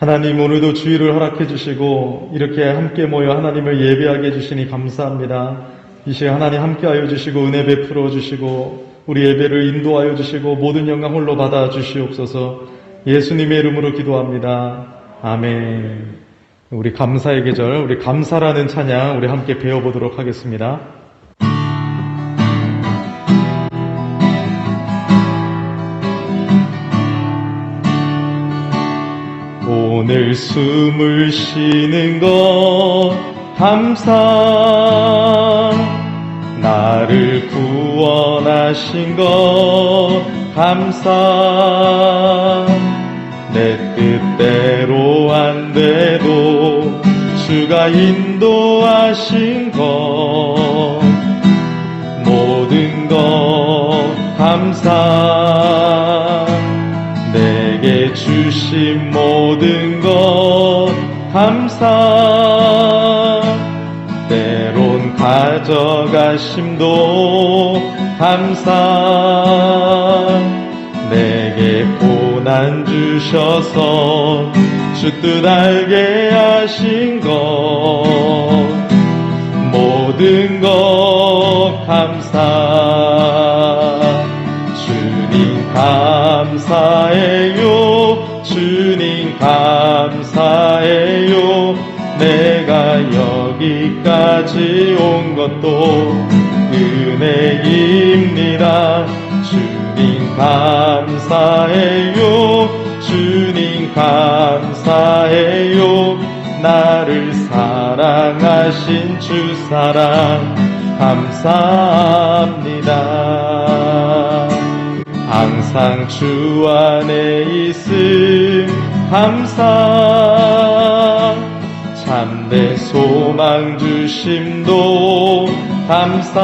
하나님, 오늘도 주의를 허락해 주시고 이렇게 함께 모여 하나님을 예배하게 해주시니 감사합니다. 이 시간 하나님 함께하여 주시고 은혜 베풀어 주시고 우리 예배를 인도하여 주시고 모든 영광 홀로 받아 주시옵소서. 예수님의 이름으로 기도합니다. 아멘. 우리 감사의 계절, 우리 감사라는 찬양 우리 함께 배워보도록 하겠습니다. 오늘 숨을 쉬는 것 감사, 나를 구원하신 것 감사, 내 뜻대로 안 돼도 주가 인도하신 것 모든 것 감사, 내게 주신 모든 것 감사, 때론 가져가심도 감사, 내게 고난 주셔서 주 뜻 알게 하신 것 모든 것 감사, 주님 감사해요, 주님 감사해요, 내가 여기까지 온 것도 은혜입니다. 주님 감사해요, 주님 감사해요, 나를 사랑하신 주 사랑 감사합니다. 항상 주 안에 있음 감사, 참된 소망 주심도 감사,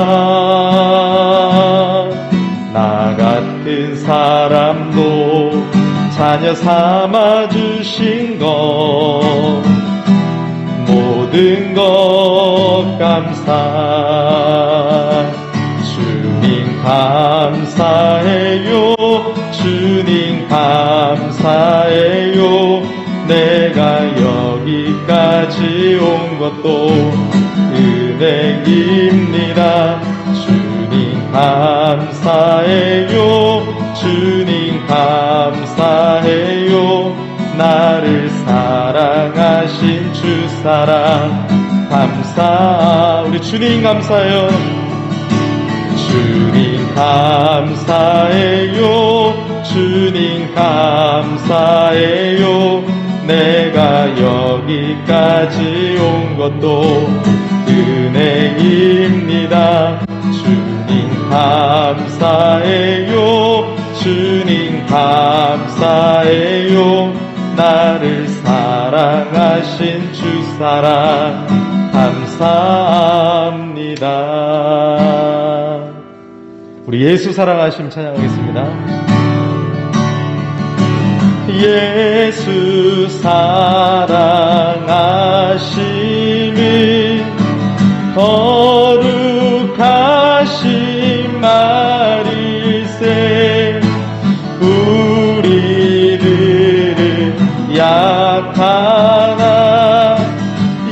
나 같은 사람도 자녀 삼아 주신 것 모든 것 감사, 주님 감사해요, 주님 감사해요, 내가 여기까지 온 것도 은혜입니다. 주님 감사해요, 주님 감사해요, 나를 사랑하신 주 사랑 감사. 우리 주님 감사해요, 주님 감사해요, 주님 감사해요, 내가 여기까지 온 것도 은혜입니다. 주님 감사해요, 주님 감사해요, 나를 사랑하신 주 사랑 감사합니다. 우리 예수 사랑하심 찬양하겠습니다. 예수 사랑하심이 거룩하신 말일세, 우리들은 약하나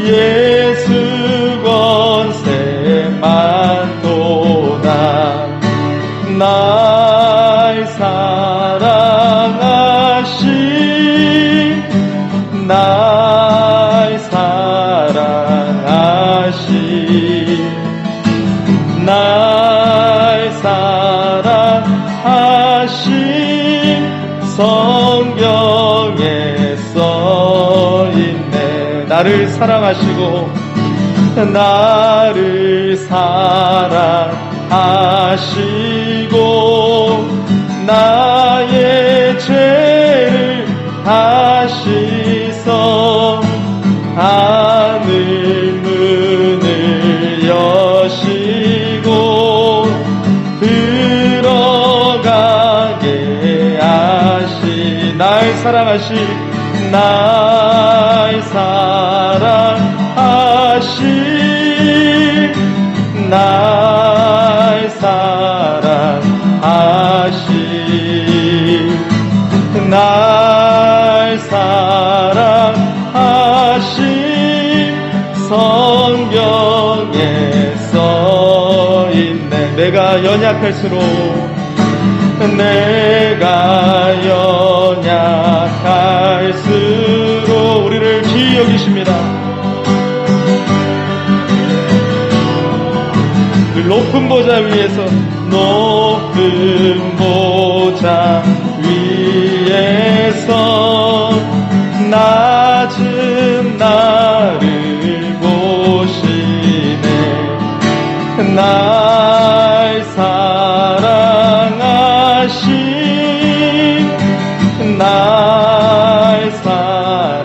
예수 권세 많도다, 나의 사랑하신, 나의 사랑하신, 나의 사랑하신, 성경에 써있네. 나를 사랑하시고 나를 사랑하시고 나의 죄를 다시서 하늘 문을 여시고 들어가게 하시, 나의 사랑하시, 나의 사랑하시, 나의 사랑하시, 나의 사랑 내가 연약할수록 우리를 귀히 여기십니다. 그 높은 보좌 위에서 낮은 나를 보시네. 날 사랑하신 날 사랑하신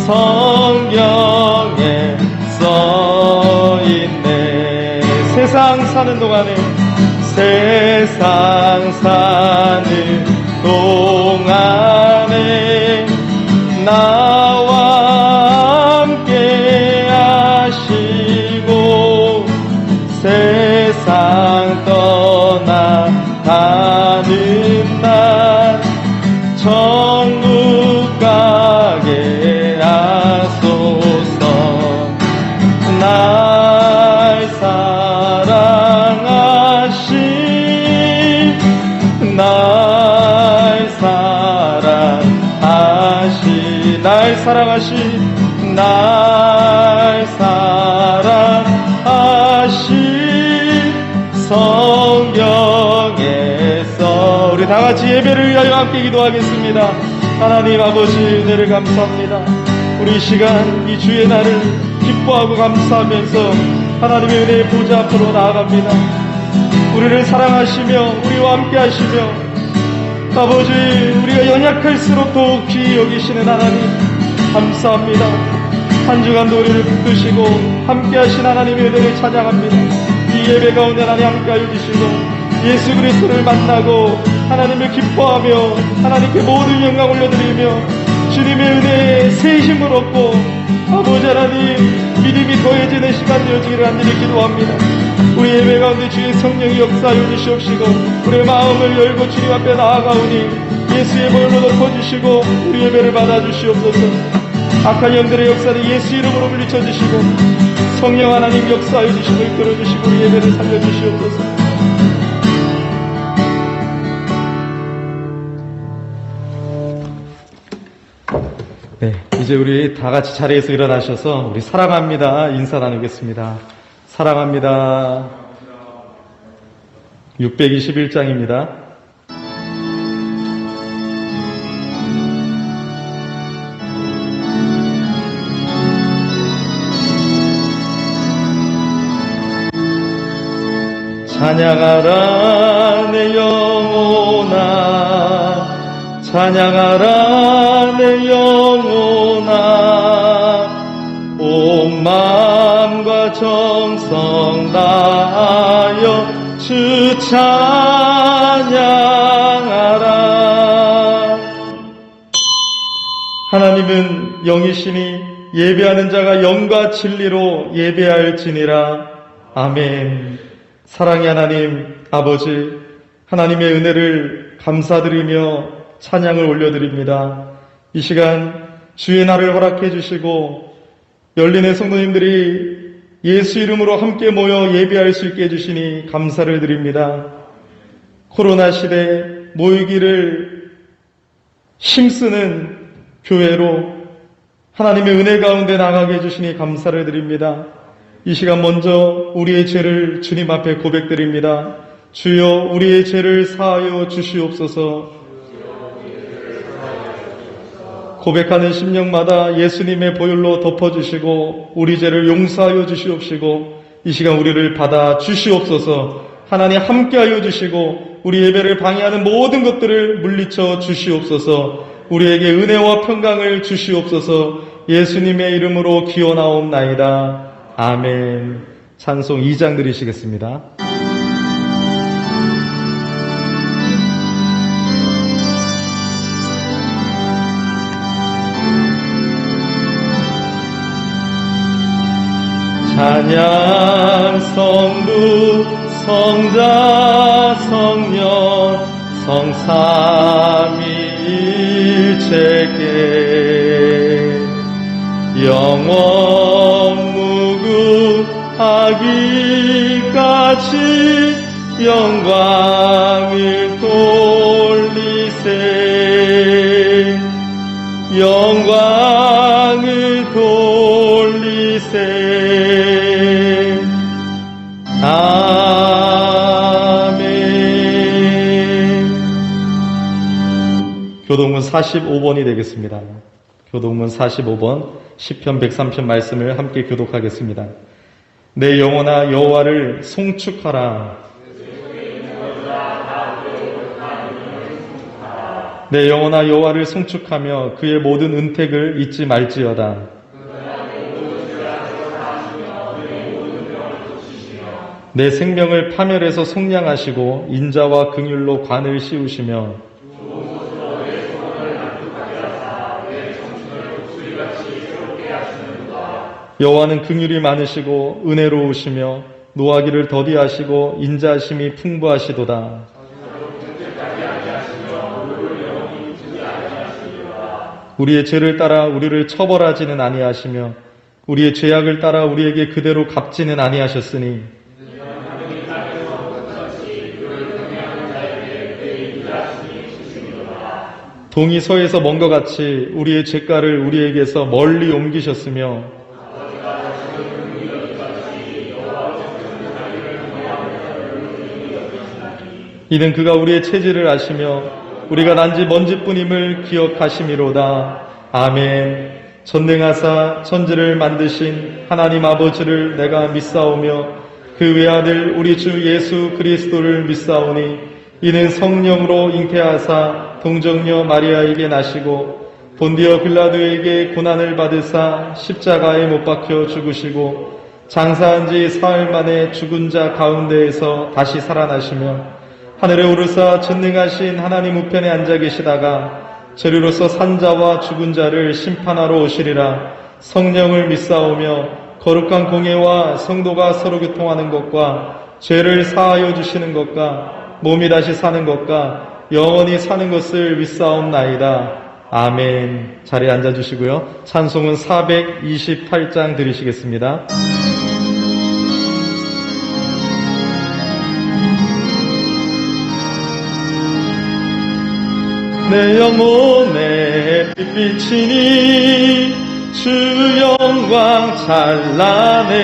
성경에 써있네. 세상 사는 동안에 나와 함께 하시고 세상 떠나가는 날 천국 가게 하소서. 날 사랑하신 날 사랑하신 성경에서 우리 다같이 예배를 위하여 함께 기도하겠습니다. 하나님 아버지, 은혜를 감사합니다. 우리 이 시간 이 주의 날을 기뻐하고 감사하면서 하나님의 은혜의 보좌 앞으로 나아갑니다. 우리를 사랑하시며 우리와 함께 하시며 아버지, 우리가 연약할수록 더욱 귀히 여기시는 하나님 감사합니다. 한 주간도 우리를 붙드시고 함께 하신 하나님의 은혜를 찬양합니다. 이 예배 가운데 하나님 함께하여 주시고 예수 그리스도를 만나고 하나님을 기뻐하며 하나님께 모든 영광 올려드리며 주님의 은혜에 새 힘을 얻고 아버지 하나님 믿음이 더해지는 시간 되어지기를 간절히 기도합니다. 우리 예배 가운데 주의 성령이 역사하여 주시옵시고 우리의 마음을 열고 주님 앞에 나아가오니 예수의 보혈로 덮어주시고 우리 예배를 받아주시옵소서. 악한 영들의 역사를 예수 이름으로 물리쳐주시고 성령 하나님 역사하여 주시고 이끌어주시고 우리 예배를 살려주시옵소서. 네, 이제 우리 다같이 자리에서 일어나셔서 우리 사랑합니다 인사 나누겠습니다. 사랑합니다. 621장입니다. 찬양하라 내 영혼아, 찬양하라 내 영혼아, 온 마음과 정성 다하여 주 찬양하라. 하나님은 영이시니 예배하는 자가 영과 진리로 예배할지니라. 아멘. 사랑의 하나님 아버지, 하나님의 은혜를 감사드리며 찬양을 올려드립니다. 이 시간 주의 날을 허락해 주시고 열린의 성도님들이 예수 이름으로 함께 모여 예배할 수 있게 해주시니 감사를 드립니다. 코로나 시대 모이기를 힘쓰는 교회로 하나님의 은혜 가운데 나가게 해주시니 감사를 드립니다. 이 시간 먼저 우리의 죄를 주님 앞에 고백드립니다. 주여 우리의 죄를 사하여 주시옵소서. 고백하는 심령마다 예수님의 보혈로 덮어주시고 우리 죄를 용서하여 주시옵시고 이 시간 우리를 받아 주시옵소서. 하나님 함께하여 주시고 우리 예배를 방해하는 모든 것들을 물리쳐 주시옵소서. 우리에게 은혜와 평강을 주시옵소서. 예수님의 이름으로 기원하옵나이다. 아멘. 찬송 2장 드리시겠습니다. 찬양 성부 성자 성령 성삼위일체께 자기까지 영광을 돌리세. 영광을 돌리세. 아멘. 교동문 45번이 되겠습니다. 교동문 45번 시편 103편 말씀을 함께 교독하겠습니다. 내 영혼아 여호와를 송축하라. 내 영혼아 여호와를 송축하며 그의 모든 은택을 잊지 말지어다. 내 생명을 파멸해서 속량하시고 인자와 긍휼로 관을 씌우시며 여호와는 긍휼이 많으시고 은혜로우시며 노하기를 더디하시고 인자하심이 풍부하시도다. 우리의 죄를 따라 우리를 처벌하지는 아니하시며 우리의 죄악을 따라 우리에게 그대로 갚지는 아니하셨으니 동이 서에서 먼 것 같이 우리의 죄가를 우리에게서 멀리 옮기셨으며 이는 그가 우리의 체질을 아시며 우리가 난지 먼지뿐임을 기억하심이로다. 아멘. 전능하사 천지를 만드신 하나님 아버지를 내가 믿사오며 그 외아들 우리 주 예수 그리스도를 믿사오니 이는 성령으로 잉태하사 동정녀 마리아에게 나시고 본디어 빌라도에게 고난을 받으사 십자가에 못 박혀 죽으시고 장사한 지 사흘 만에 죽은 자 가운데에서 다시 살아나시며 하늘에 오르사 전능하신 하나님 우편에 앉아 계시다가 재료로서 산자와 죽은 자를 심판하러 오시리라. 성령을 믿사오며 거룩한 공예와 성도가 서로 교통하는 것과 죄를 사하여 주시는 것과 몸이 다시 사는 것과 영원히 사는 것을 믿사옵나이다. 아멘. 자리에 앉아주시고요. 찬송은 428장 드리시겠습니다. 내 영혼에 빛비치니 주 영광 찬란해.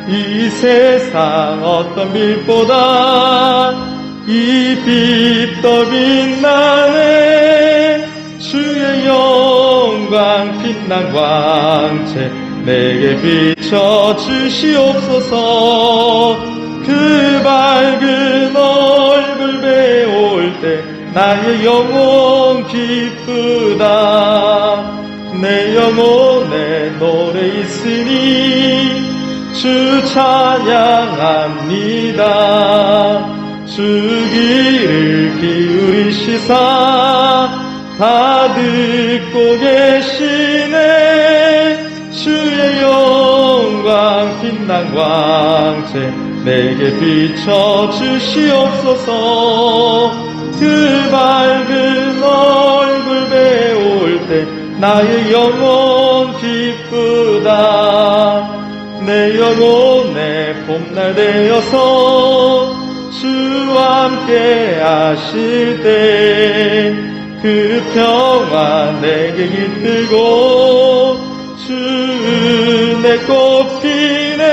이 세상 어떤 빛보다 이 빛 더 빛나네. 주의 영광 빛난 광채 내게 비춰 주시옵소서. 그 밝은 얼굴 배울 때 나의 영혼 기쁘다. 내 영혼에 노래 있으니 주 찬양합니다. 주 귀를 기울이시사 다 듣고 계시네. 주의 영광 빛난 광채 내게 비춰 주시옵소서. 그 밝은 얼굴 배울 때 나의 영혼 기쁘다. 내 영혼에 봄날 되어서 주와 함께 하실 때 그 평화 내게 깃들고 주 은혜 꽃피네.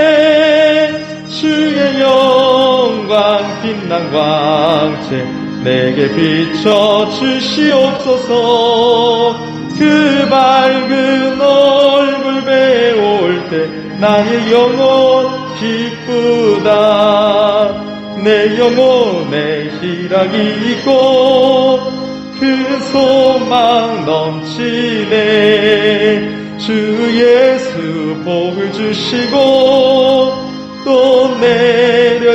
주의 영광 빛난 광채 내게 비춰 주시옵소서. 그 밝은 얼굴 배울 때 나의 영혼 기쁘다. 내 영혼에 희락이 있고 그 소망 넘치네. 주 예수 복을 주시고 또 내려주시네.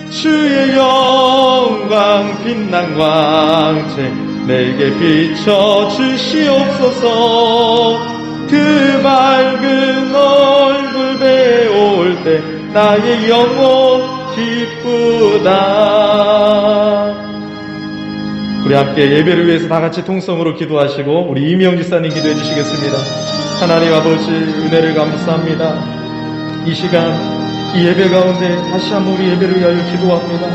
주의 영광 빛난 광채 내게 비춰 주시옵소서. 그 밝은 얼굴 배울 때 나의 영혼 기쁘다. 우리 함께 예배를 위해서 다 같이 통성으로 기도하시고 우리 이미영 지사님 기도해 주시겠습니다. 하나님 아버지 은혜를 감사합니다. 이 시간 이 예배 가운데 다시 한번 우리 예배를 위하여 기도합니다.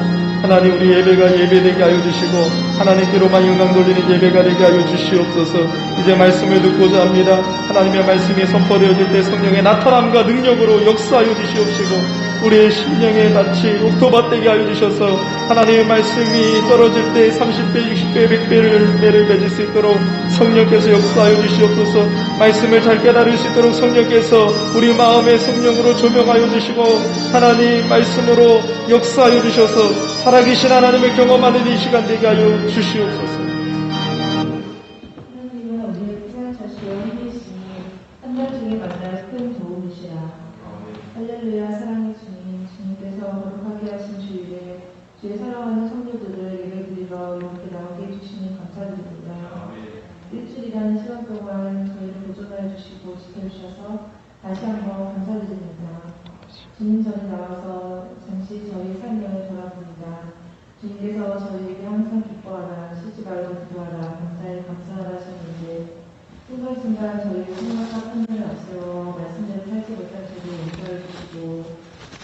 하나님 우리 예배가 예배되게 하여 주시고 하나님께로만 영광 돌리는 예배가 되게 하여 주시옵소서. 이제 말씀을 듣고자 합니다. 하나님의 말씀이 선포되어질 때 성령의 나타남과 능력으로 역사하여 주시옵시고 우리의 심령의 낯이 옥토밭되게 하여 주셔서 하나님의 말씀이 떨어질 때 30배, 60배, 100배를 맺을 수 있도록 성령께서 역사하여 주시옵소서. 말씀을 잘 깨달을 수 있도록 성령께서 우리 마음의 성령으로 조명하여 주시고 하나님 말씀으로 역사하여 주셔서 살아계신 하나님을 경험하는 이 시간 되게 하여 주시옵소서. 하나님은 우리의 피난처시여 힘이시니 한 달 중에 만날 큰 도움이시라. 할렐루야. 사랑의 주님, 주님께서 거룩하게 하신 주일에 주의 사랑하는 성도들을 예배드리러 이렇게 나오게 해주시니 감사드립니다. 일주일이라는 시간 동안 저희를 보존하여 주시고 지켜주셔서 다시 한번 감사드립니다. 주님 전에 나와서 잠시 저희 삶을 돌아봅니다. 주님께서 저희에게 항상 기뻐하라, 쉬지 말고 기도하라, 감사에 감사하라 하셨는데 순간순간 저희의 생각과 판단을 앞세워 말씀대로 살지 못한 저희를 용서해 주시고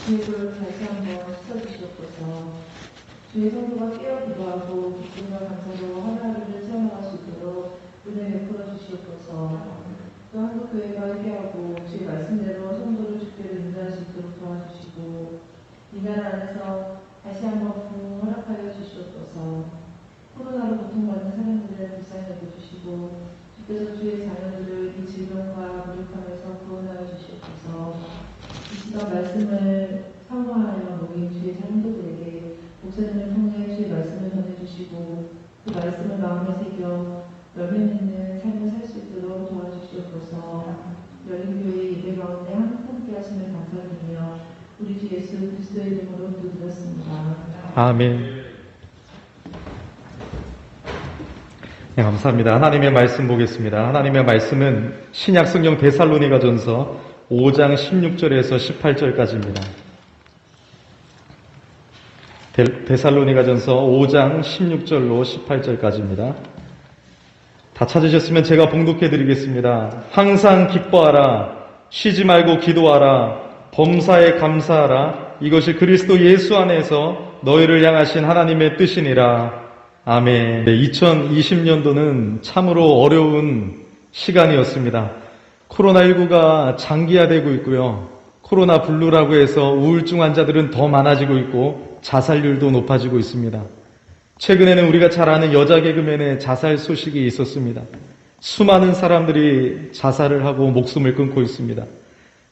주의 불을 다시 한번 씻어주시옵소서. 주의 성도가 깨어 기도하고 기쁨과 감사로 하나님을 체험할 수 있도록 은혜 베풀어 주시옵소서. 또 한국교회가 회개하고 주의 말씀대로 성도를 주께로 인도할 수 있도록 도와주시고 이 나라 안에서 다시 한번 부흥 허락하여 주시옵소서. 코로나로 고통받는 사람들을 불쌍히 여겨주시고 주께서 주의 자녀들을 이 질병과 무력함에서 구원하여 주시옵소서. 이 시간 말씀을 사모하여 모인 주의 성도들에게 목사님을 통해 주의 말씀을 전해주시고 그 말씀을 마음에 새겨 열매 맺는 삶을 살 수 있도록 도와주시옵소서. 열린교회 예배 가운데 함께 하심을 감사드리며 우리 주 예수 그리스도의 이름으로 기도드렸습니다. 아멘. 네, 감사합니다. 하나님의 말씀 보겠습니다. 하나님의 말씀은 신약 성경 데살로니가전서 5장 16절에서 18절까지입니다. 데살로니가전서 5장 16절로 18절까지입니다. 다 찾으셨으면 제가 봉독해 드리겠습니다. 항상 기뻐하라, 쉬지 말고 기도하라, 범사에 감사하라. 이것이 그리스도 예수 안에서 너희를 향하신 하나님의 뜻이니라. 아멘. 2020년도는 참으로 어려운 시간이었습니다. 코로나19가 장기화되고 있고요. 코로나 블루라고 해서 우울증 환자들은 더 많아지고 있고 자살률도 높아지고 있습니다. 최근에는 우리가 잘 아는 여자 개그맨의 자살 소식이 있었습니다. 수많은 사람들이 자살을 하고 목숨을 끊고 있습니다.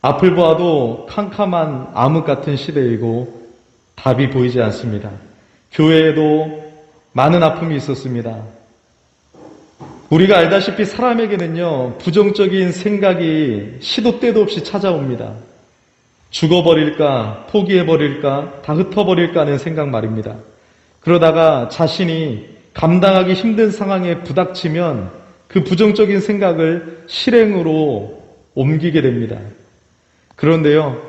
앞을 보아도 캄캄한 암흑 같은 시대이고 답이 보이지 않습니다. 교회에도 많은 아픔이 있었습니다. 우리가 알다시피 사람에게는요, 부정적인 생각이 시도 때도 없이 찾아옵니다. 죽어버릴까, 포기해버릴까, 다 흩어버릴까 하는 생각 말입니다. 그러다가 자신이 감당하기 힘든 상황에 부닥치면 그 부정적인 생각을 실행으로 옮기게 됩니다. 그런데요,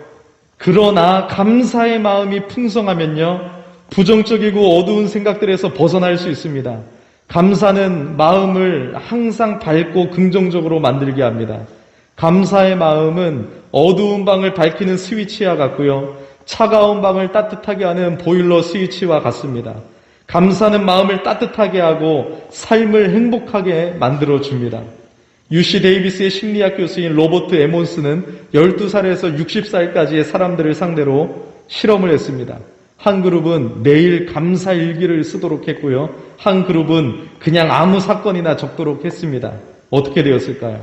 그러나 감사의 마음이 풍성하면요, 부정적이고 어두운 생각들에서 벗어날 수 있습니다. 감사는 마음을 항상 밝고 긍정적으로 만들게 합니다. 감사의 마음은 어두운 방을 밝히는 스위치와 같고요, 차가운 방을 따뜻하게 하는 보일러 스위치와 같습니다. 감사는 마음을 따뜻하게 하고 삶을 행복하게 만들어줍니다. UC 데이비스의 심리학 교수인 로버트 에몬스는 12살에서 60살까지의 사람들을 상대로 실험을 했습니다. 한 그룹은 매일 감사 일기를 쓰도록 했고요. 한 그룹은 그냥 아무 사건이나 적도록 했습니다. 어떻게 되었을까요?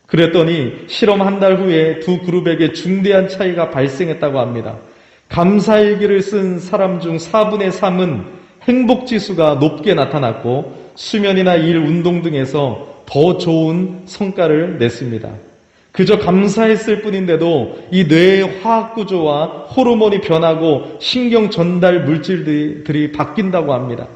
그랬더니 실험 한 달 후에 두 그룹에게 중대한 차이가 발생했다고 합니다. 감사일기를 쓴 사람 중 4분의 3은 행복지수가 높게 나타났고 수면이나 일, 운동 등에서 더 좋은 성과를 냈습니다. 그저 감사했을 뿐인데도 이 뇌의 화학구조와 호르몬이 변하고 신경 전달 물질들이 바뀐다고 합니다.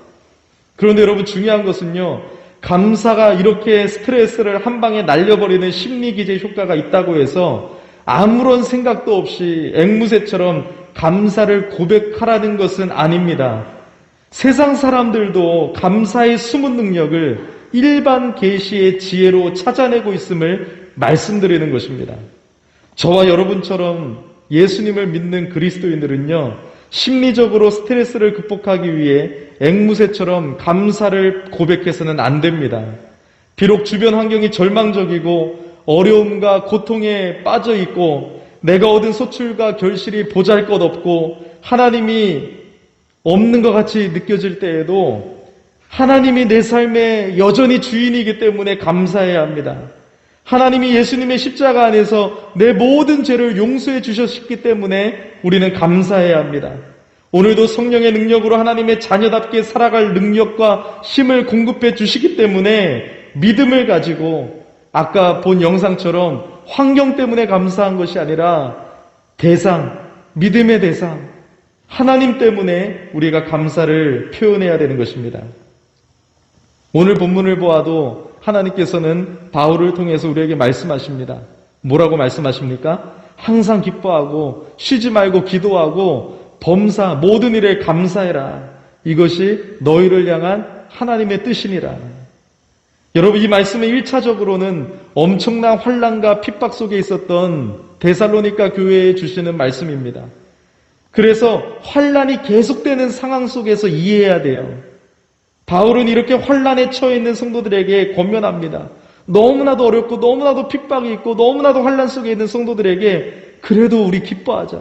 그런데 여러분 중요한 것은요, 감사가 이렇게 스트레스를 한 방에 날려버리는 심리기제 효과가 있다고 해서 아무런 생각도 없이 앵무새처럼 감사를 고백하라는 것은 아닙니다. 세상 사람들도 감사의 숨은 능력을 일반 계시의 지혜로 찾아내고 있음을 말씀드리는 것입니다. 저와 여러분처럼 예수님을 믿는 그리스도인들은요, 심리적으로 스트레스를 극복하기 위해 앵무새처럼 감사를 고백해서는 안 됩니다. 비록 주변 환경이 절망적이고 어려움과 고통에 빠져 있고 내가 얻은 소출과 결실이 보잘것없고 하나님이 없는 것 같이 느껴질 때에도 하나님이 내 삶의 여전히 주인이기 때문에 감사해야 합니다. 하나님이 예수님의 십자가 안에서 내 모든 죄를 용서해 주셨기 때문에 우리는 감사해야 합니다. 오늘도 성령의 능력으로 하나님의 자녀답게 살아갈 능력과 힘을 공급해 주시기 때문에 믿음을 가지고 아까 본 영상처럼 환경 때문에 감사한 것이 아니라 믿음의 대상, 하나님 때문에 우리가 감사를 표현해야 되는 것입니다. 오늘 본문을 보아도 하나님께서는 바울을 통해서 우리에게 말씀하십니다. 뭐라고 말씀하십니까? 항상 기뻐하고 쉬지 말고 기도하고 범사 모든 일에 감사해라. 이것이 너희를 향한 하나님의 뜻이니라. 여러분, 이 말씀은 1차적으로는 엄청난 환난과 핍박 속에 있었던 데살로니가 교회에 주시는 말씀입니다. 그래서 환난이 계속되는 상황 속에서 이해해야 돼요. 바울은 이렇게 환난에 처해 있는 성도들에게 권면합니다. 너무나도 어렵고 너무나도 핍박이 있고 너무나도 환난 속에 있는 성도들에게 그래도 우리 기뻐하자.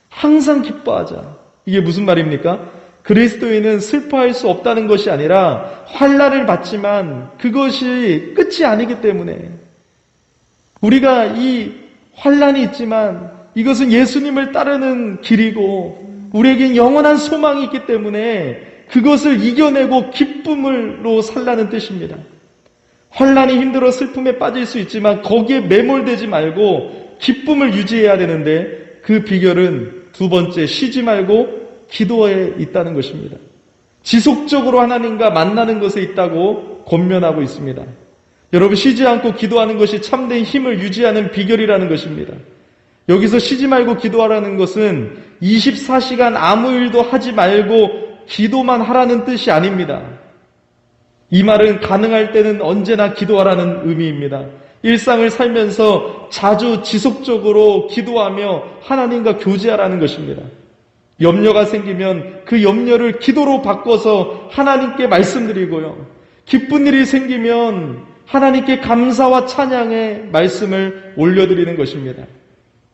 항상 기뻐하자. 이게 무슨 말입니까? 그리스도인은 슬퍼할 수 없다는 것이 아니라 환난을 받지만 그것이 끝이 아니기 때문에 우리가 이 환난이 있지만 이것은 예수님을 따르는 길이고 우리에겐 영원한 소망이 있기 때문에 그것을 이겨내고 기쁨으로 살라는 뜻입니다. 환난이 힘들어 슬픔에 빠질 수 있지만 거기에 매몰되지 말고 기쁨을 유지해야 되는데 그 비결은 두 번째, 쉬지 말고 기도에 있다는 것입니다. 지속적으로 하나님과 만나는 것에 있다고 권면하고 있습니다. 여러분, 쉬지 않고 기도하는 것이 참된 힘을 유지하는 비결이라는 것입니다. 여기서 쉬지 말고 기도하라는 것은 24시간 아무 일도 하지 말고 기도만 하라는 뜻이 아닙니다. 이 말은 가능할 때는 언제나 기도하라는 의미입니다. 일상을 살면서 자주 지속적으로 기도하며 하나님과 교제하라는 것입니다. 염려가 생기면 그 염려를 기도로 바꿔서 하나님께 말씀드리고요. 기쁜 일이 생기면 하나님께 감사와 찬양의 말씀을 올려드리는 것입니다.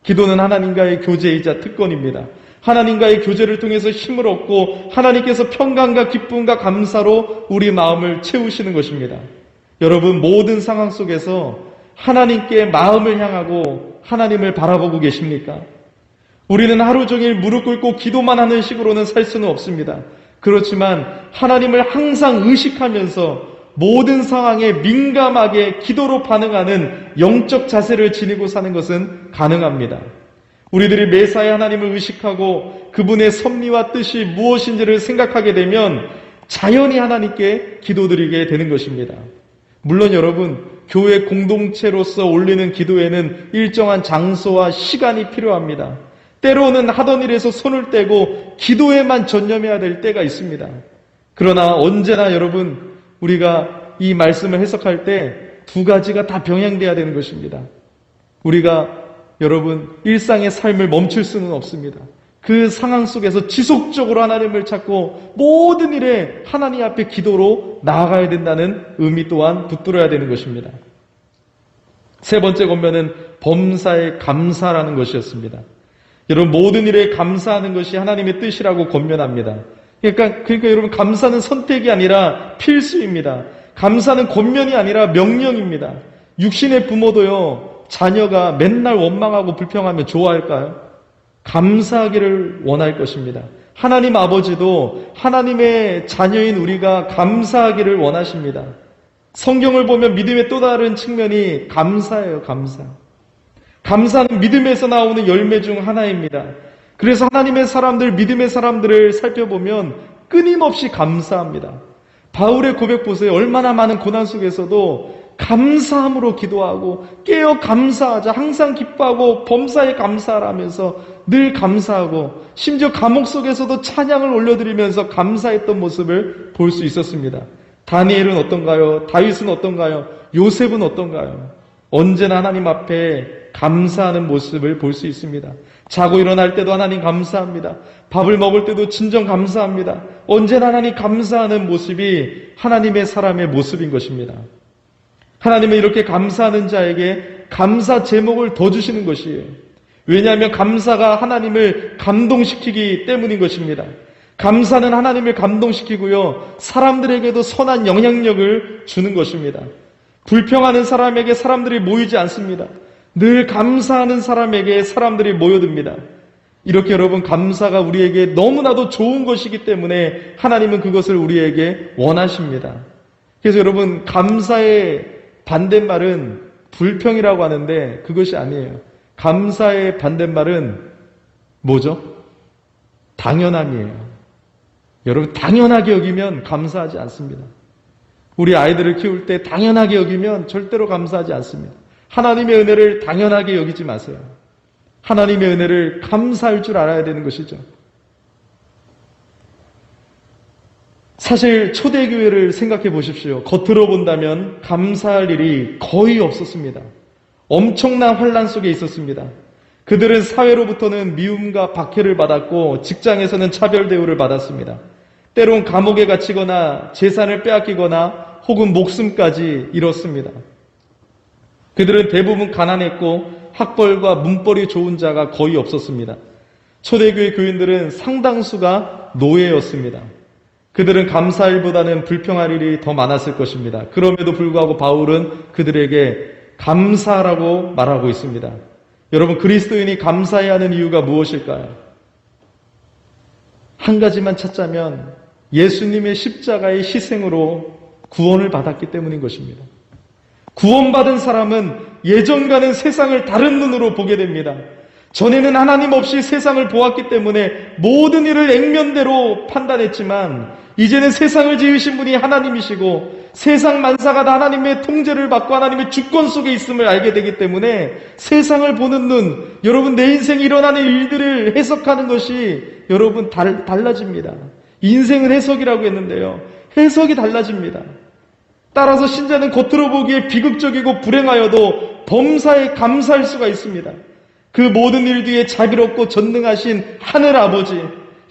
기도는 하나님과의 교제이자 특권입니다. 하나님과의 교제를 통해서 힘을 얻고 하나님께서 평강과 기쁨과 감사로 우리 마음을 채우시는 것입니다. 여러분, 모든 상황 속에서 하나님께 마음을 향하고 하나님을 바라보고 계십니까? 우리는 하루 종일 무릎 꿇고 기도만 하는 식으로는 살 수는 없습니다. 그렇지만 하나님을 항상 의식하면서 모든 상황에 민감하게 기도로 반응하는 영적 자세를 지니고 사는 것은 가능합니다. 우리들이 매사에 하나님을 의식하고 그분의 섭리와 뜻이 무엇인지를 생각하게 되면 자연히 하나님께 기도드리게 되는 것입니다. 물론 여러분, 교회 공동체로서 올리는 기도에는 일정한 장소와 시간이 필요합니다. 때로는 하던 일에서 손을 떼고 기도에만 전념해야 될 때가 있습니다. 그러나 언제나 여러분, 우리가 이 말씀을 해석할 때 두 가지가 다 병행돼야 되는 것입니다. 우리가 여러분, 일상의 삶을 멈출 수는 없습니다. 그 상황 속에서 지속적으로 하나님을 찾고 모든 일에 하나님 앞에 기도로 나아가야 된다는 의미 또한 붙들어야 되는 것입니다. 세 번째 권면은 범사에 감사라는 것이었습니다. 여러분, 모든 일에 감사하는 것이 하나님의 뜻이라고 권면합니다. 그러니까 여러분, 감사는 선택이 아니라 필수입니다. 감사는 권면이 아니라 명령입니다. 육신의 부모도요, 자녀가 맨날 원망하고 불평하면 좋아할까요? 감사하기를 원할 것입니다. 하나님 아버지도 하나님의 자녀인 우리가 감사하기를 원하십니다. 성경을 보면 믿음의 또 다른 측면이 감사예요, 감사. 감사는 믿음에서 나오는 열매 중 하나입니다. 그래서 하나님의 사람들, 믿음의 사람들을 살펴보면 끊임없이 감사합니다. 바울의 고백 보세요. 얼마나 많은 고난 속에서도 감사함으로 기도하고 깨어 감사하자, 항상 기뻐하고 범사에 감사하라면서 늘 감사하고 심지어 감옥 속에서도 찬양을 올려드리면서 감사했던 모습을 볼 수 있었습니다. 다니엘은 어떤가요? 다윗은 어떤가요? 요셉은 어떤가요? 언제나 하나님 앞에 감사하는 모습을 볼 수 있습니다. 자고 일어날 때도 하나님 감사합니다. 밥을 먹을 때도 진정 감사합니다. 언제나 하나님 감사하는 모습이 하나님의 사람의 모습인 것입니다. 하나님은 이렇게 감사하는 자에게 감사 제목을 더 주시는 것이에요. 왜냐하면 감사가 하나님을 감동시키기 때문인 것입니다. 감사는 하나님을 감동시키고요, 사람들에게도 선한 영향력을 주는 것입니다. 불평하는 사람에게 사람들이 모이지 않습니다. 늘 감사하는 사람에게 사람들이 모여듭니다. 이렇게 여러분, 감사가 우리에게 너무나도 좋은 것이기 때문에 하나님은 그것을 우리에게 원하십니다. 그래서 여러분, 감사의 반대말은 불평이라고 하는데 그것이 아니에요. 감사의 반대말은 뭐죠? 당연함이에요. 여러분, 당연하게 여기면 감사하지 않습니다. 우리 아이들을 키울 때 당연하게 여기면 절대로 감사하지 않습니다. 하나님의 은혜를 당연하게 여기지 마세요. 하나님의 은혜를 감사할 줄 알아야 되는 것이죠. 사실 초대교회를 생각해 보십시오. 겉으로 본다면 감사할 일이 거의 없었습니다. 엄청난 환난 속에 있었습니다. 그들은 사회로부터는 미움과 박해를 받았고 직장에서는 차별 대우를 받았습니다. 때론 감옥에 갇히거나 재산을 빼앗기거나 혹은 목숨까지 잃었습니다. 그들은 대부분 가난했고 학벌과 문벌이 좋은 자가 거의 없었습니다. 초대교회 교인들은 상당수가 노예였습니다. 그들은 감사할 일보다는 불평할 일이 더 많았을 것입니다. 그럼에도 불구하고 바울은 그들에게 감사라고 말하고 있습니다. 여러분, 그리스도인이 감사해야 하는 이유가 무엇일까요? 한 가지만 찾자면 예수님의 십자가의 희생으로 구원을 받았기 때문인 것입니다. 구원받은 사람은 예전과는 세상을 다른 눈으로 보게 됩니다. 전에는 하나님 없이 세상을 보았기 때문에 모든 일을 액면대로 판단했지만 이제는 세상을 지으신 분이 하나님이시고 세상 만사가 다 하나님의 통제를 받고 하나님의 주권 속에 있음을 알게 되기 때문에 세상을 보는 눈, 여러분, 내 인생에 일어나는 일들을 해석하는 것이 여러분 달라집니다. 인생은 해석이라고 했는데요, 해석이 달라집니다. 따라서 신자는 겉으로 보기에 비극적이고 불행하여도 범사에 감사할 수가 있습니다. 그 모든 일 뒤에 자비롭고 전능하신 하늘 아버지,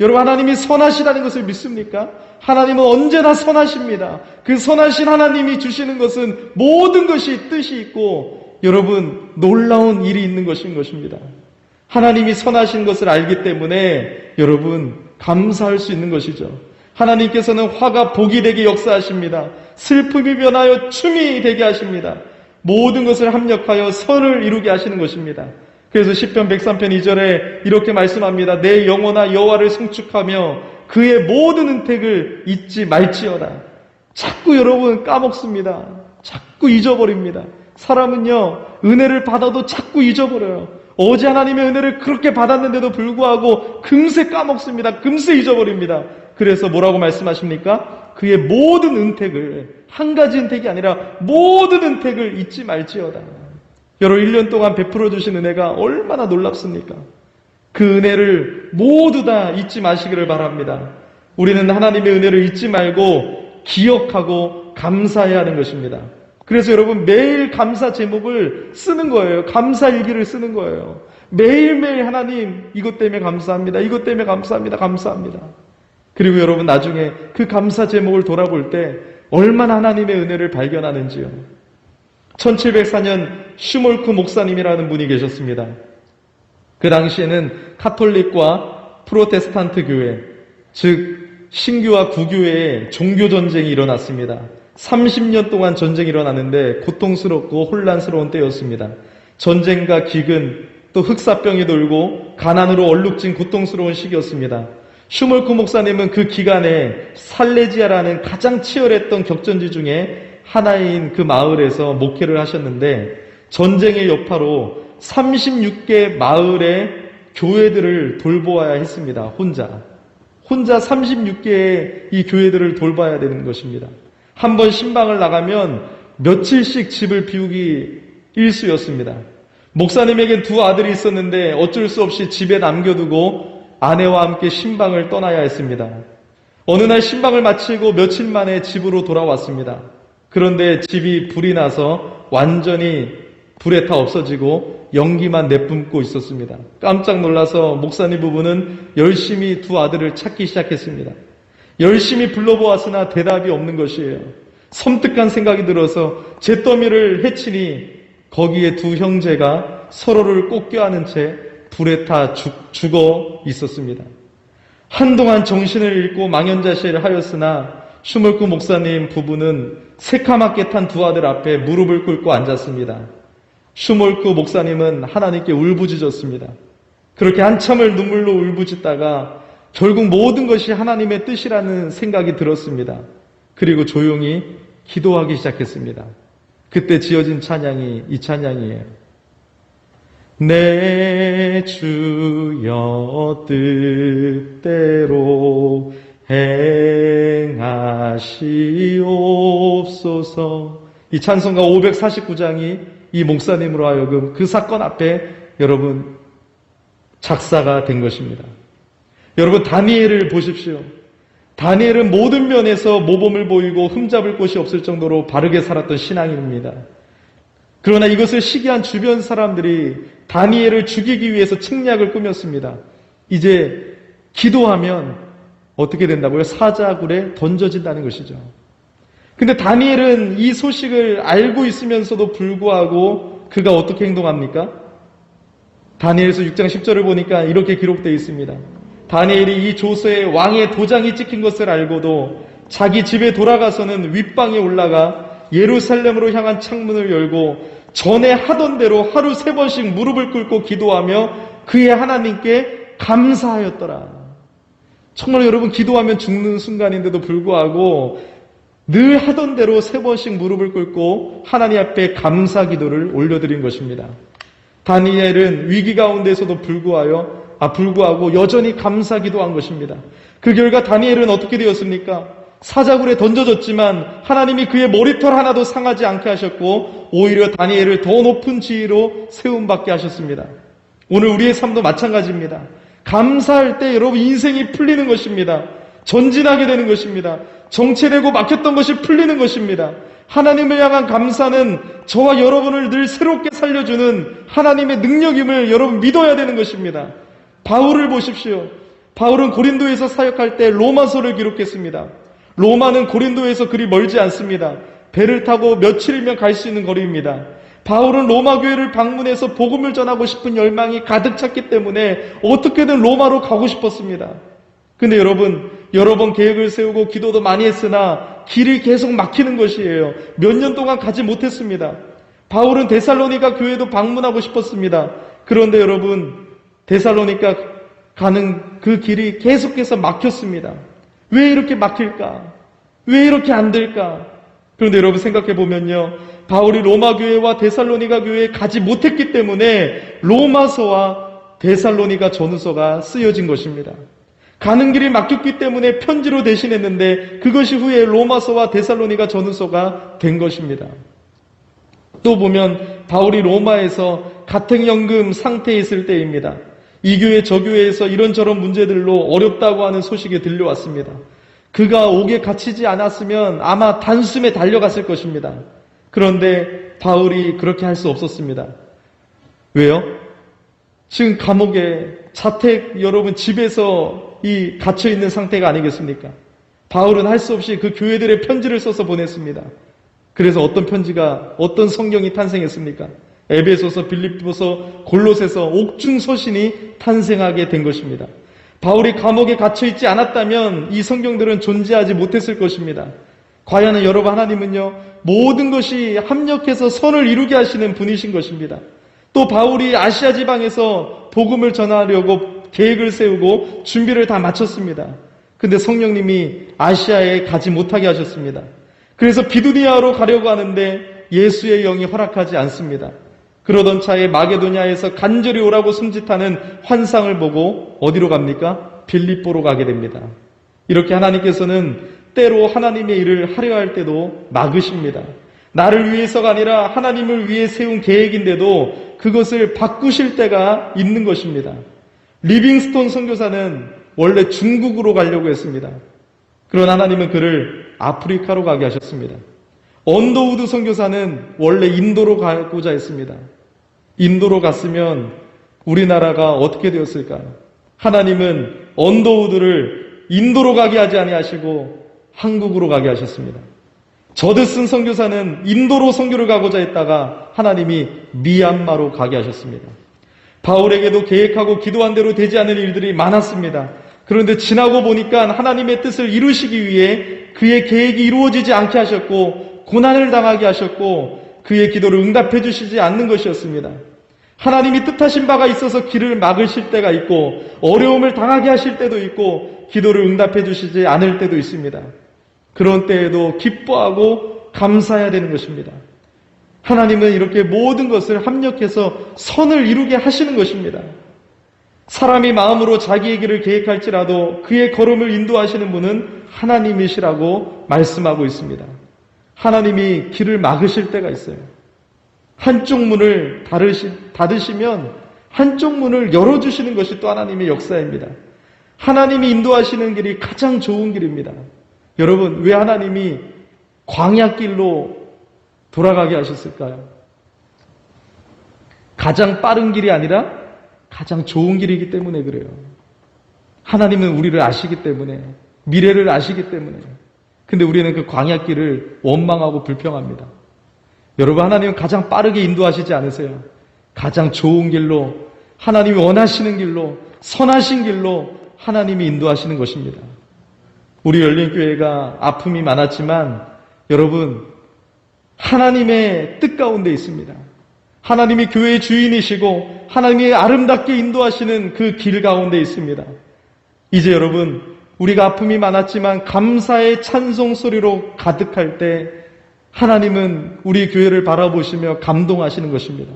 여러분, 하나님이 선하시다는 것을 믿습니까? 하나님은 언제나 선하십니다. 그 선하신 하나님이 주시는 것은 모든 것이 뜻이 있고 여러분, 놀라운 일이 있는 것인 것입니다. 하나님이 선하신 것을 알기 때문에 여러분, 감사할 수 있는 것이죠. 하나님께서는 화가 복이 되게 역사하십니다. 슬픔이 변하여 춤이 되게 하십니다. 모든 것을 합력하여 선을 이루게 하시는 것입니다. 그래서 시편 103편 2절에 이렇게 말씀합니다. 내 영혼아 여호와를 송축하며 그의 모든 은택을 잊지 말지어다. 자꾸 여러분 까먹습니다. 자꾸 잊어버립니다. 사람은요, 은혜를 받아도 자꾸 잊어버려요. 어제 하나님의 은혜를 그렇게 받았는데도 불구하고 금세 까먹습니다. 금세 잊어버립니다. 그래서 뭐라고 말씀하십니까? 그의 모든 은택을, 한 가지 은택이 아니라 모든 은택을 잊지 말지어다. 여러분, 1년 동안 베풀어 주신 은혜가 얼마나 놀랍습니까? 그 은혜를 모두 다 잊지 마시기를 바랍니다. 우리는 하나님의 은혜를 잊지 말고 기억하고 감사해야 하는 것입니다. 그래서 여러분, 매일 감사 제목을 쓰는 거예요. 감사 일기를 쓰는 거예요. 매일매일 하나님, 이것 때문에 감사합니다. 이것 때문에 감사합니다. 감사합니다. 그리고 여러분, 나중에 그 감사 제목을 돌아볼 때 얼마나 하나님의 은혜를 발견하는지요. 1704년 슈몰크 목사님이라는 분이 계셨습니다. 그 당시에는 카톨릭과 프로테스탄트 교회, 즉 신교와 구교회에 종교전쟁이 일어났습니다. 30년 동안 전쟁이 일어났는데 고통스럽고 혼란스러운 때였습니다. 전쟁과 기근, 또 흑사병이 돌고 가난으로 얼룩진 고통스러운 시기였습니다. 슈몰크 목사님은 그 기간에 살레지아라는 가장 치열했던 격전지 중에 하나인 그 마을에서 목회를 하셨는데 전쟁의 여파로 36개 마을의 교회들을 돌보아야 했습니다. 혼자 36개의 이 교회들을 돌봐야 되는 것입니다. 한 번 신방을 나가면 며칠씩 집을 비우기 일쑤였습니다. 목사님에겐 두 아들이 있었는데 어쩔 수 없이 집에 남겨두고 아내와 함께 신방을 떠나야 했습니다. 어느 날 신방을 마치고 며칠 만에 집으로 돌아왔습니다. 그런데 집이 불이 나서 완전히 불에 타 없어지고 연기만 내뿜고 있었습니다. 깜짝 놀라서 목사님 부부는 열심히 두 아들을 찾기 시작했습니다. 열심히 불러보았으나 대답이 없는 것이에요. 섬뜩한 생각이 들어서 잿더미를 헤치니 거기에 두 형제가 서로를 꼭 껴안은 채 불에 타 죽어 있었습니다. 한동안 정신을 잃고 망연자실하였으나 슈멀크 목사님 부부는 새카맣게 탄 두 아들 앞에 무릎을 꿇고 앉았습니다. 슈몰크 목사님은 하나님께 울부짖었습니다. 그렇게 한참을 눈물로 울부짖다가 결국 모든 것이 하나님의 뜻이라는 생각이 들었습니다. 그리고 조용히 기도하기 시작했습니다. 그때 지어진 찬양이 이 찬양이에요. 내 주여 뜻대로 행하시옵소서. 이 찬송가 549장이 이 목사님으로 하여금 그 사건 앞에 여러분 작사가 된 것입니다. 여러분 다니엘을 보십시오. 다니엘은 모든 면에서 모범을 보이고 흠잡을 곳이 없을 정도로 바르게 살았던 신앙인입니다. 그러나 이것을 시기한 주변 사람들이 다니엘을 죽이기 위해서 책략을 꾸몄습니다. 이제 기도하면 어떻게 된다고요? 사자굴에 던져진다는 것이죠. 근데 다니엘은 이 소식을 알고 있으면서도 불구하고 그가 어떻게 행동합니까? 다니엘서 6장 10절을 보니까 이렇게 기록되어 있습니다. 다니엘이 이 조서에 왕의 도장이 찍힌 것을 알고도 자기 집에 돌아가서는 윗방에 올라가 예루살렘으로 향한 창문을 열고 전에 하던 대로 하루 3번씩 무릎을 꿇고 기도하며 그의 하나님께 감사하였더라. 정말 여러분 기도하면 죽는 순간인데도 불구하고 늘 하던 대로 3번씩 무릎을 꿇고 하나님 앞에 감사 기도를 올려드린 것입니다. 다니엘은 위기 가운데서도 불구하고 여전히 감사 기도한 것입니다. 그 결과 다니엘은 어떻게 되었습니까? 사자굴에 던져졌지만 하나님이 그의 머리털 하나도 상하지 않게 하셨고 오히려 다니엘을 더 높은 지위로 세움받게 하셨습니다. 오늘 우리의 삶도 마찬가지입니다. 감사할 때 여러분 인생이 풀리는 것입니다. 전진하게 되는 것입니다. 정체되고 막혔던 것이 풀리는 것입니다. 하나님을 향한 감사는 저와 여러분을 늘 새롭게 살려주는 하나님의 능력임을 여러분 믿어야 되는 것입니다. 바울을 보십시오. 바울은 고린도에서 사역할 때 로마서를 기록했습니다. 로마는 고린도에서 그리 멀지 않습니다. 배를 타고 며칠이면 갈 수 있는 거리입니다. 바울은 로마 교회를 방문해서 복음을 전하고 싶은 열망이 가득 찼기 때문에 어떻게든 로마로 가고 싶었습니다. 근데 여러분, 여러 번 계획을 세우고 기도도 많이 했으나 길이 계속 막히는 것이에요. 몇 년 동안 가지 못했습니다. 바울은 데살로니가 교회도 방문하고 싶었습니다. 그런데 여러분, 데살로니가 가는 그 길이 계속해서 막혔습니다. 왜 이렇게 막힐까? 왜 이렇게 안 될까? 그런데 여러분 생각해 보면요. 바울이 로마 교회와 데살로니가 교회에 가지 못했기 때문에 로마서와 데살로니가 전후서가 쓰여진 것입니다. 가는 길이 막혔기 때문에 편지로 대신했는데 그것이 후에 로마서와 데살로니가 전후서가 된 것입니다. 또 보면 바울이 로마에서 가택연금 상태에 있을 때입니다. 이 교회 저 교회에서 이런저런 문제들로 어렵다고 하는 소식이 들려왔습니다. 그가 옥에 갇히지 않았으면 아마 단숨에 달려갔을 것입니다. 그런데 바울이 그렇게 할 수 없었습니다. 왜요? 지금 감옥에 자택 여러분 집에서 이 갇혀있는 상태가 아니겠습니까? 바울은 할 수 없이 그 교회들의 편지를 써서 보냈습니다. 그래서 어떤 성경이 탄생했습니까? 에베소서, 빌립보서, 골로새서, 옥중 서신이 탄생하게 된 것입니다. 바울이 감옥에 갇혀있지 않았다면 이 성경들은 존재하지 못했을 것입니다. 과연 여러분 하나님은요 모든 것이 합력해서 선을 이루게 하시는 분이신 것입니다. 또 바울이 아시아 지방에서 복음을 전하려고 계획을 세우고 준비를 다 마쳤습니다. 근데 성령님이 아시아에 가지 못하게 하셨습니다. 그래서 비두니아로 가려고 하는데 예수의 영이 허락하지 않습니다. 그러던 차에 마게도냐에서 간절히 오라고 숨짓하는 환상을 보고 어디로 갑니까? 빌립보로 가게 됩니다. 이렇게 하나님께서는 때로 하나님의 일을 하려 할 때도 막으십니다. 나를 위해서가 아니라 하나님을 위해 세운 계획인데도 그것을 바꾸실 때가 있는 것입니다. 리빙스톤 선교사는 원래 중국으로 가려고 했습니다. 그러나 하나님은 그를 아프리카로 가게 하셨습니다. 언더우드 선교사는 원래 인도로 가고자 했습니다. 인도로 갔으면 우리나라가 어떻게 되었을까요? 하나님은 언더우드를 인도로 가게 하지 아니하시고 한국으로 가게 하셨습니다. 저드슨 선교사는 인도로 선교를 가고자 했다가 하나님이 미얀마로 가게 하셨습니다. 바울에게도 계획하고 기도한 대로 되지 않는 일들이 많았습니다. 그런데 지나고 보니까 하나님의 뜻을 이루시기 위해 그의 계획이 이루어지지 않게 하셨고 고난을 당하게 하셨고 그의 기도를 응답해 주시지 않는 것이었습니다. 하나님이 뜻하신 바가 있어서 길을 막으실 때가 있고 어려움을 당하게 하실 때도 있고 기도를 응답해 주시지 않을 때도 있습니다. 그런 때에도 기뻐하고 감사해야 되는 것입니다. 하나님은 이렇게 모든 것을 합력해서 선을 이루게 하시는 것입니다. 사람이 마음으로 자기의 길을 계획할지라도 그의 걸음을 인도하시는 분은 하나님이시라고 말씀하고 있습니다. 하나님이 길을 막으실 때가 있어요. 한쪽 문을 닫으시면 한쪽 문을 열어주시는 것이 또 하나님의 역사입니다. 하나님이 인도하시는 길이 가장 좋은 길입니다. 여러분, 왜 하나님이 광야길로 돌아가게 하셨을까요? 가장 빠른 길이 아니라 가장 좋은 길이기 때문에 그래요. 하나님은 우리를 아시기 때문에, 미래를 아시기 때문에. 근데 우리는 그 광야길을 원망하고 불평합니다. 여러분, 하나님은 가장 빠르게 인도하시지 않으세요? 가장 좋은 길로, 하나님이 원하시는 길로, 선하신 길로 하나님이 인도하시는 것입니다. 우리 열린교회가 아픔이 많았지만 여러분, 하나님의 뜻 가운데 있습니다. 하나님이 교회의 주인이시고 하나님이 아름답게 인도하시는 그 길 가운데 있습니다. 이제 여러분, 우리가 아픔이 많았지만 감사의 찬송 소리로 가득할 때 하나님은 우리 교회를 바라보시며 감동하시는 것입니다.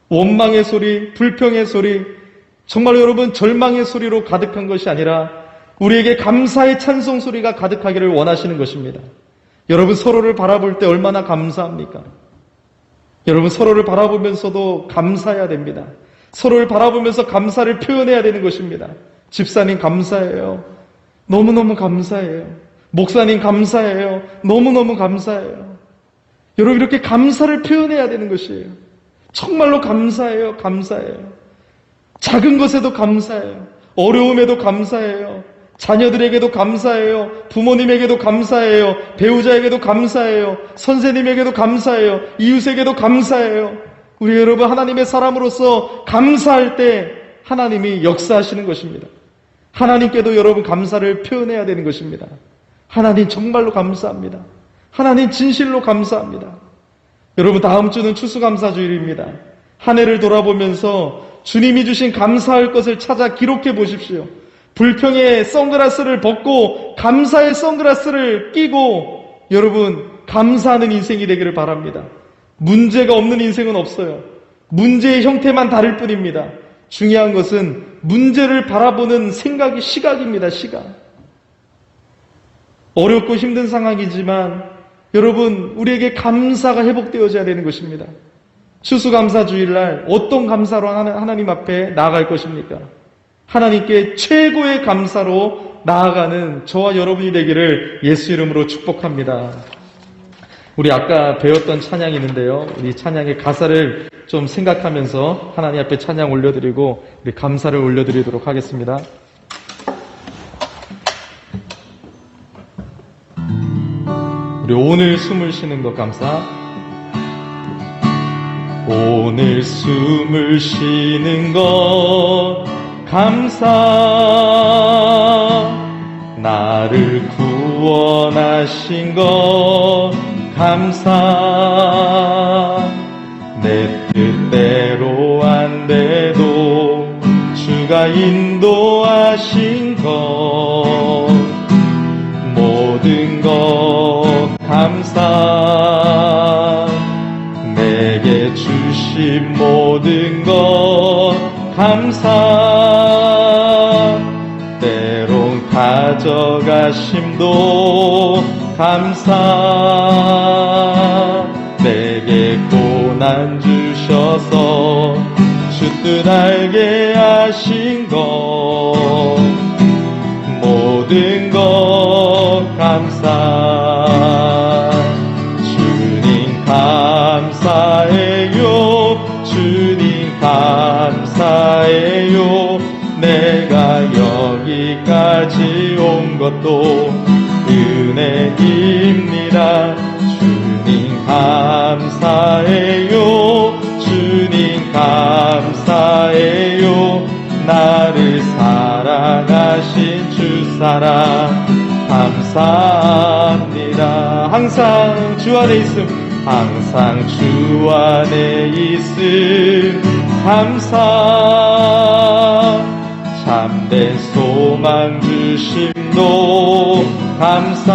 원망의 소리, 불평의 소리, 정말 여러분 절망의 소리로 가득한 것이 아니라 우리에게 감사의 찬송 소리가 가득하기를 원하시는 것입니다. 여러분, 서로를 바라볼 때 얼마나 감사합니까? 여러분, 서로를 바라보면서도 감사해야 됩니다. 서로를 바라보면서 감사를 표현해야 되는 것입니다. 집사님 감사해요. 너무너무 감사해요. 목사님 감사해요. 너무너무 감사해요. 여러분, 이렇게 감사를 표현해야 되는 것이에요. 정말로 감사해요. 감사해요. 작은 것에도 감사해요. 어려움에도 감사해요. 자녀들에게도 감사해요. 부모님에게도 감사해요. 배우자에게도 감사해요. 선생님에게도 감사해요. 이웃에게도 감사해요. 우리 여러분, 하나님의 사람으로서 감사할 때 하나님이 역사하시는 것입니다. 하나님께도 여러분 감사를 표현해야 되는 것입니다. 하나님 정말로 감사합니다. 하나님 진실로 감사합니다. 여러분, 다음 주는 추수감사주일입니다. 한 해를 돌아보면서 주님이 주신 감사할 것을 찾아 기록해 보십시오. 불평의 선글라스를 벗고 감사의 선글라스를 끼고 여러분 감사하는 인생이 되기를 바랍니다. 문제가 없는 인생은 없어요. 문제의 형태만 다를 뿐입니다. 중요한 것은 문제를 바라보는 생각이 시각입니다. 시각. 어렵고 힘든 상황이지만 여러분, 우리에게 감사가 회복되어져야 되는 것입니다. 추수감사주일날 어떤 감사로 하나님 앞에 나아갈 것입니까? 하나님께 최고의 감사로 나아가는 저와 여러분이 되기를 예수 이름으로 축복합니다. 우리 아까 배웠던 찬양이 있는데요. 우리 찬양의 가사를 좀 생각하면서 하나님 앞에 찬양 올려드리고 우리 감사를 올려드리도록 하겠습니다. 우리 오늘 숨을 쉬는 것 감사. 오늘 숨을 쉬는 것 감사. 나를 구원하신 것 감사. 내 뜻대로 안 돼도 주가 인도하신 것 모든 것 감사. 내게 주신 모든 것 감사. 때론 가져가심도 감사. 내게 고난 주셔서 주 뜻 알게 하신 것 모든 것 감사. 주 감사해요. 내가 여기까지 온 것도 은혜입니다. 주님 감사해요. 주님 감사해요. 나를 사랑하신 주 사랑 감사합니다. 항상 주 안에 있음, 항상 주 안에 있음 감사. 참된 소망 주심도 감사.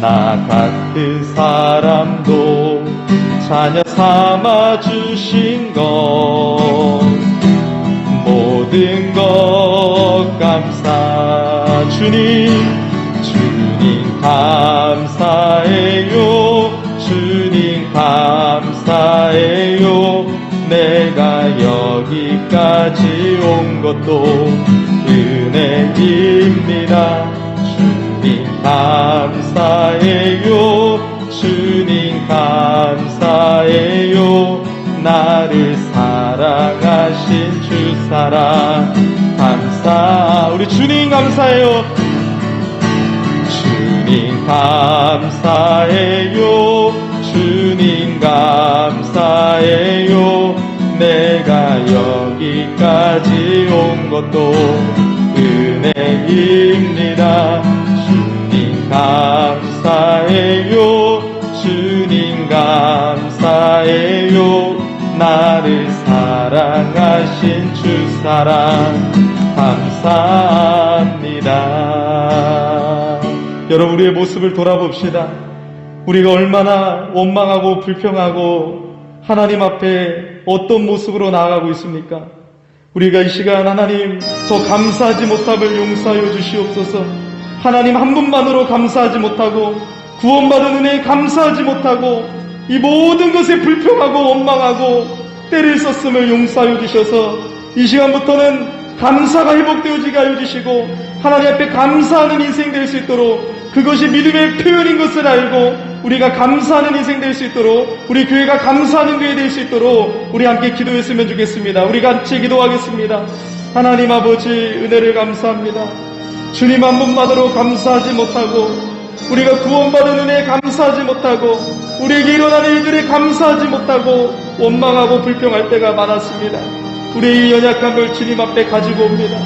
나 같은 사람도 자녀 삼아 주신 것 모든 것 감사. 주님 감사해요. 주님 감사해요. 내가 여기까지 온 것도 은혜입니다. 주님 감사해요. 주님 감사해요. 나를 사랑하신 주 사랑 감사. 우리 주님 감사해요. 주님 감사해요. 주님 감사해요. 내가 여기까지 온 것도 은혜입니다. 주님 감사해요. 주님 감사해요. 나를 사랑하신 주 사랑 감사합니다. 여러분, 우리의 모습을 돌아봅시다. 우리가 얼마나 원망하고 불평하고 하나님 앞에 어떤 모습으로 나아가고 있습니까? 우리가 이 시간 하나님 더 감사하지 못함을 용서하여 주시옵소서. 하나님 한 분만으로 감사하지 못하고 구원받은 은혜에 감사하지 못하고 이 모든 것에 불평하고 원망하고 때를 썼음을 용서하여 주셔서 이 시간부터는 감사가 회복되어지게 하여 주시고 하나님 앞에 감사하는 인생 될 수 있도록, 그것이 믿음의 표현인 것을 알고 우리가 감사하는 인생 될 수 있도록, 우리 교회가 감사하는 교회 될 수 있도록 우리 함께 기도했으면 좋겠습니다. 우리 같이 기도하겠습니다. 하나님 아버지, 은혜를 감사합니다. 주님 한 분만으로 감사하지 못하고 우리가 구원받은 은혜에 감사하지 못하고 우리에게 일어나는 일들에 감사하지 못하고 원망하고 불평할 때가 많았습니다. 우리의 이 연약함을 주님 앞에 가지고 옵니다.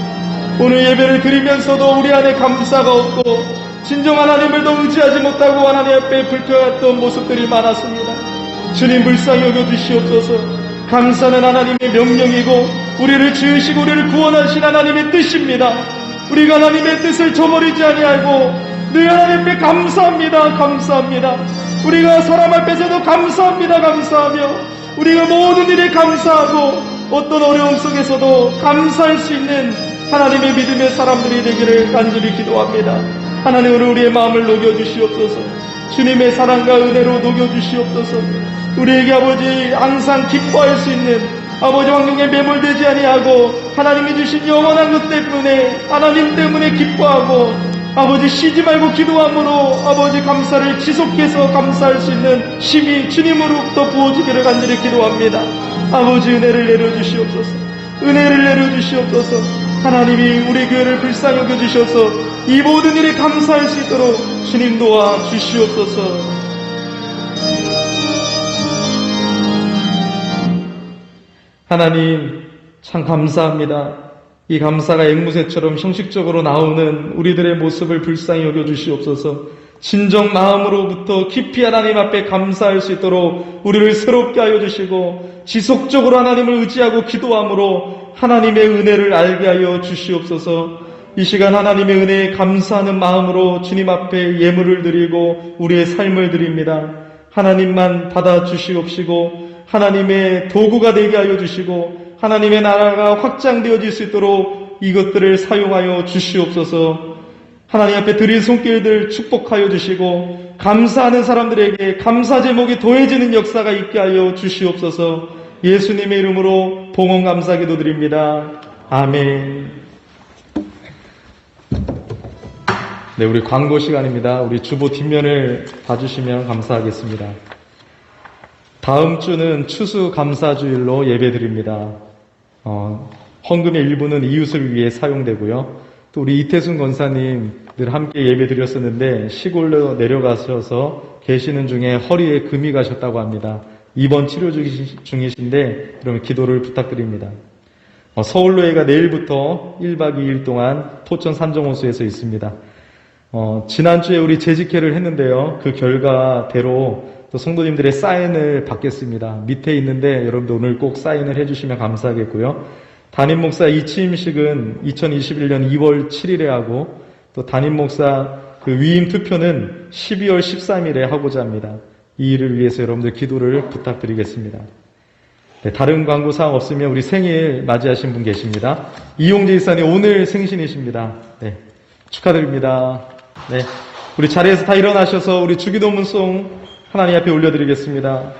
오늘 예배를 드리면서도 우리 안에 감사가 없고 진정 하나님을 더 의지하지 못하고 하나님 앞에 불평했던 모습들이 많았습니다. 주님 불쌍히 여겨주시옵소서. 감사는 하나님의 명령이고 우리를 지으시고 우리를 구원하신 하나님의 뜻입니다. 우리가 하나님의 뜻을 저버리지 아니하고 늘 하나님 앞에 감사합니다. 감사합니다. 우리가 사람 앞에서도 감사합니다. 감사하며 우리가 모든 일에 감사하고 어떤 어려움 속에서도 감사할 수 있는 하나님의 믿음의 사람들이 되기를 간절히 기도합니다. 하나님으로 우리의 마음을 녹여주시옵소서. 주님의 사랑과 은혜로 녹여주시옵소서. 우리에게 아버지 항상 기뻐할 수 있는 아버지 환경에 매몰되지 아니하고 하나님이 주신 영원한 것 때문에 하나님 때문에 기뻐하고 아버지 쉬지 말고 기도함으로 아버지 감사를 지속해서 감사할 수 있는 힘이 주님으로부터 부어지기를 간절히 기도합니다. 아버지 은혜를 내려주시옵소서. 은혜를 내려주시옵소서. 하나님이 우리 교회를 불쌍히 여겨주셔서 이 모든 일에 감사할 수 있도록 주님 도와 주시옵소서. 하나님 참 감사합니다. 이 감사가 앵무새처럼 형식적으로 나오는 우리들의 모습을 불쌍히 여겨주시옵소서. 진정 마음으로부터 깊이 하나님 앞에 감사할 수 있도록 우리를 새롭게 하여 주시고 지속적으로 하나님을 의지하고 기도함으로 하나님의 은혜를 알게 하여 주시옵소서. 이 시간 하나님의 은혜에 감사하는 마음으로 주님 앞에 예물을 드리고 우리의 삶을 드립니다. 하나님만 받아주시옵시고 하나님의 도구가 되게 하여 주시고 하나님의 나라가 확장되어질 수 있도록 이것들을 사용하여 주시옵소서. 하나님 앞에 드린 손길들 축복하여 주시고 감사하는 사람들에게 감사 제목이 더해지는 역사가 있게 하여 주시옵소서. 예수님의 이름으로 봉헌 감사 기도드립니다. 아멘. 네, 우리 광고 시간입니다. 우리 주보 뒷면을 봐주시면 감사하겠습니다. 다음 주는 추수감사주일로 예배드립니다. 헌금의 일부는 이웃을 위해 사용되고요. 또 우리 이태순 권사님 늘 함께 예배 드렸었는데 시골로 내려가셔서 계시는 중에 허리에 금이 가셨다고 합니다. 입원 치료 중이신데 여러분 기도를 부탁드립니다. 서울로회가 내일부터 1박 2일 동안 포천 산정호수에서 있습니다. 지난주에 우리 재직회를 했는데요. 그 결과대로 또 성도님들의 사인을 받겠습니다. 밑에 있는데 여러분들 오늘 꼭 사인을 해주시면 감사하겠고요. 담임 목사 이취임식은 2021년 2월 7일에 하고 또 담임 목사 그 위임 투표는 12월 13일에 하고자 합니다. 이 일을 위해서 여러분들 기도를 부탁드리겠습니다. 네, 다른 광고 사항 없으면 우리 생일 맞이하신 분 계십니다. 이용재 이사님 오늘 생신이십니다. 네, 축하드립니다. 네, 우리 자리에서 다 일어나셔서 우리 주기도문송 하나님 앞에 올려드리겠습니다.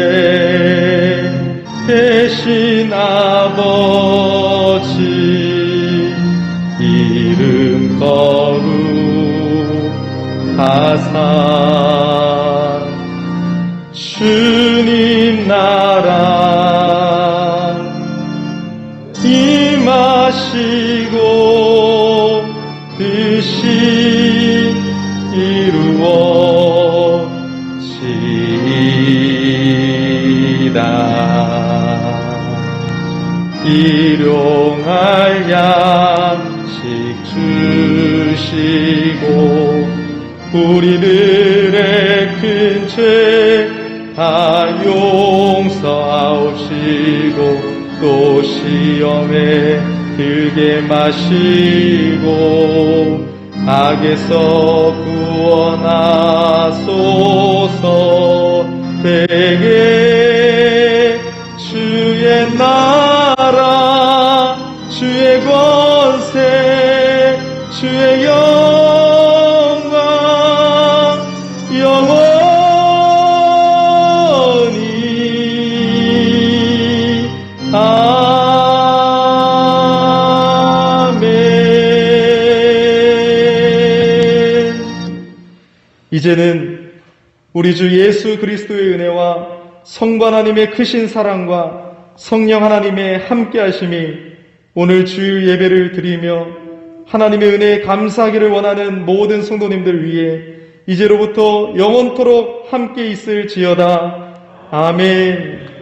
하늘에 계신 아버지 이름 거룩하사 주님 나라 임하시고 뜻이 이루어지이다. 일용할 양식 주시고 우리들의 큰 죄 다 용서하옵시고 또 시험에 들게 마시고 악에서 구원하소서. 대개 주의 나라 주의 권세 주의 영광 영원히 아멘. 이제는 우리 주 예수 그리스도의 은혜와 성부 하나님의 크신 사랑과 성령 하나님의 함께하심이 오늘 주일 예배를 드리며 하나님의 은혜에 감사하기를 원하는 모든 성도님들 위해 이제로부터 영원토록 함께 있을지어다. 아멘.